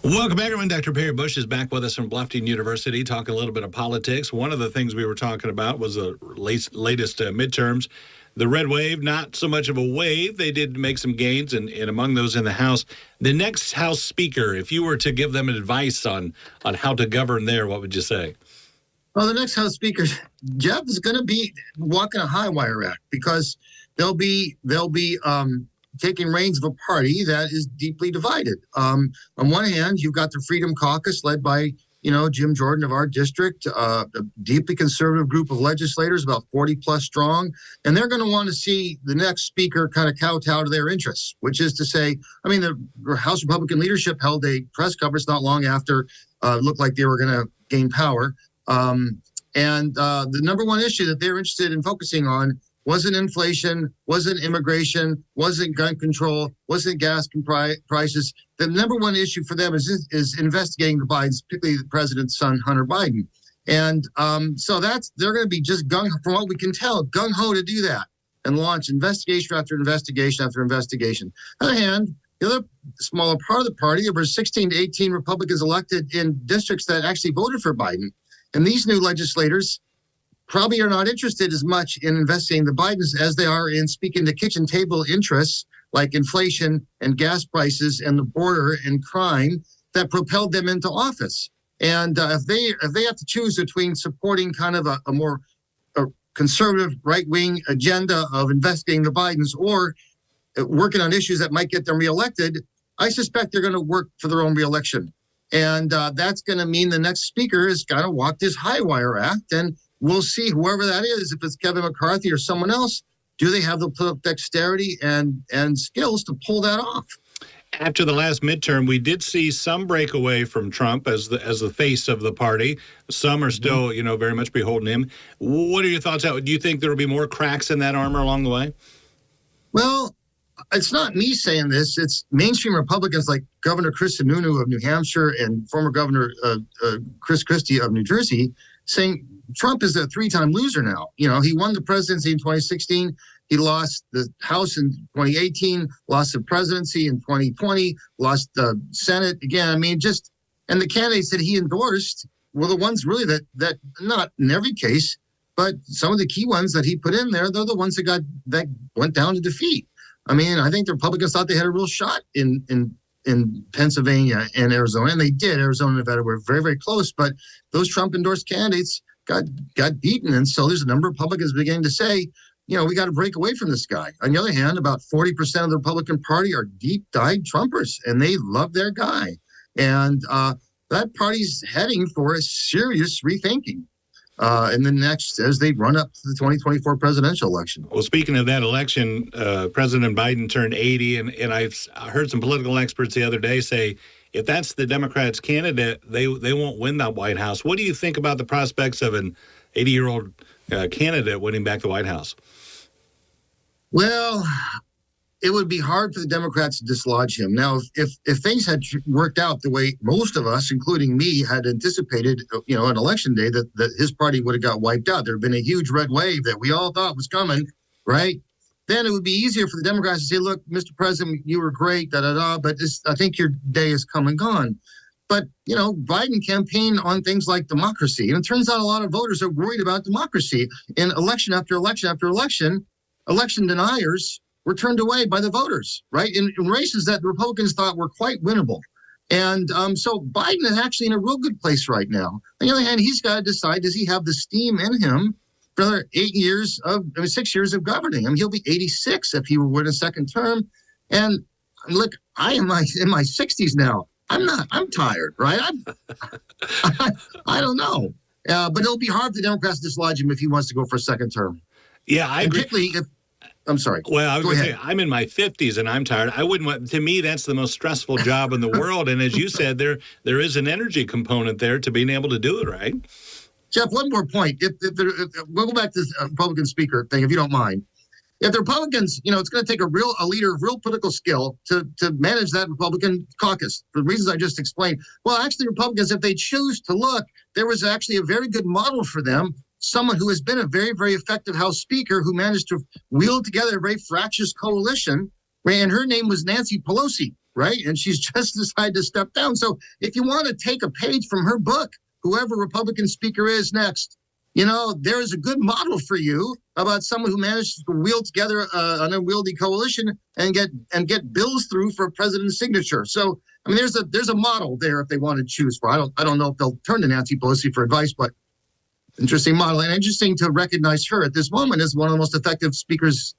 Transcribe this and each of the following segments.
Welcome back, everyone. Dr. Perry Bush is back with us from Bluffton University, talking a little bit of politics. One of the things we were talking about was the latest midterms. The red wave, not so much of a wave. They did make some gains, and among those in the House. The next House Speaker, if you were to give them advice on how to govern there, what would you say? Well, the next House Speaker, Jeff, is going to be walking a high wire act because they'll be taking reins of a party that is deeply divided. On one hand, you've got the Freedom Caucus led by, Jim Jordan of our district, a deeply conservative group of legislators, about 40 plus strong. And they're going to want to see the next speaker kind of kowtow to their interests, which is to say, the House Republican leadership held a press conference not long after it looked like they were going to gain power. The number one issue that they're interested in focusing on wasn't inflation, wasn't immigration, wasn't gun control, wasn't gas prices. The number one issue for them is investigating the Bidens, particularly the president's son, Hunter Biden. And so they're going to be just from what we can tell, gung-ho to do that and launch investigation after investigation after investigation. On the other hand, the other smaller part of the party, there were 16 to 18 Republicans elected in districts that actually voted for Biden. And these new legislators probably are not interested as much in investigating the Bidens as they are in speaking to kitchen table interests like inflation and gas prices and the border and crime that propelled them into office. And if they have to choose between supporting kind of a more conservative right-wing agenda of investigating the Bidens or working on issues that might get them reelected, I suspect they're going to work for their own reelection. And that's going to mean the next speaker is going to walk this high wire act, and we'll see whoever that is, if it's Kevin McCarthy or someone else, do they have the political dexterity and skills to pull that off? After the last midterm, we did see some breakaway from Trump as the face of the party. Some are still, very much beholden to him. What are your thoughts? Do you think there will be more cracks in that armor along the way? Well, it's not me saying this. It's mainstream Republicans like Governor Chris Sununu of New Hampshire and former Governor Chris Christie of New Jersey saying Trump is a three-time loser now. He won the presidency in 2016. He lost the House in 2018, lost the presidency in 2020, lost the Senate again. And the candidates that he endorsed were the ones really that not in every case, but some of the key ones that he put in there, they're the ones that went down to defeat. I think the Republicans thought they had a real shot in Pennsylvania and Arizona, and they did. Arizona and Nevada were very, very close, but those Trump-endorsed candidates got beaten. And so there's a number of Republicans beginning to say, we got to break away from this guy. On the other hand, about 40% of the Republican Party are deep-dyed Trumpers, and they love their guy. And that party's heading for a serious rethinking in the next, as they run up to the 2024 presidential election. Well, speaking of that election, President Biden turned 80, and I've heard some political experts the other day say, if that's the Democrats' candidate, they won't win that White House. What do you think about the prospects of an 80-year-old candidate winning back the White House? Well, it would be hard for the Democrats to dislodge him. Now, if things had worked out the way most of us, including me, had anticipated, on election day, that his party would have got wiped out. There had been a huge red wave that we all thought was coming, right? Then it would be easier for the Democrats to say, look, Mr. President, you were great, but I think your day has come and gone. But, Biden campaigned on things like democracy. And it turns out a lot of voters are worried about democracy. In election after election after election, election deniers were turned away by the voters, right? In races that the Republicans thought were quite winnable. And so Biden is actually in a real good place right now. On the other hand, he's got to decide, does he have the steam in him for another 6 years of governing? He'll be 86 if he were win a second term. And look, I am in my 60s now. I'm tired, right? I don't know. But it'll be hard for the Democrats to dislodge him if he wants to go for a second term. Yeah, I agree. Particularly I'm sorry. Well, I was going to say, I'm in my 50s and I'm tired. I wouldn't want, to me, that's the most stressful job in the world. And as you said, there is an energy component there to being able to do it, right? Jeff, one more point. We'll go back to the Republican speaker thing, if you don't mind. If the Republicans, it's going to take a leader of real political skill to manage that Republican caucus for the reasons I just explained. Well, actually, Republicans, if they choose to look, there was actually a very good model for them. Someone who has been a very, very effective House Speaker who managed to wield together a very fractious coalition, and her name was Nancy Pelosi. right? And she's just decided to step down. So if you want to take a page from her book, whoever Republican speaker is next, there is a good model for you about someone who managed to wield together an unwieldy coalition and get bills through for a president's signature. So I mean, there's a model there if they want to choose for. I don't know if they'll turn to Nancy Pelosi for advice, but interesting model, and interesting to recognize her at this moment as one of the most effective speakers.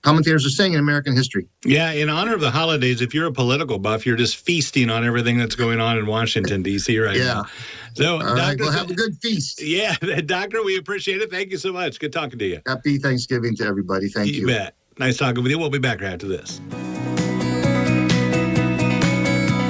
Commentators are saying in American history. Yeah, in honor of the holidays, if you're a political buff, you're just feasting on everything that's going on in Washington, D.C. right now. So, all right, we'll have a good feast. Yeah, Doctor, we appreciate it. Thank you so much. Good talking to you. Happy Thanksgiving to everybody. Thank you. You bet. Nice talking with you. We'll be back right after this.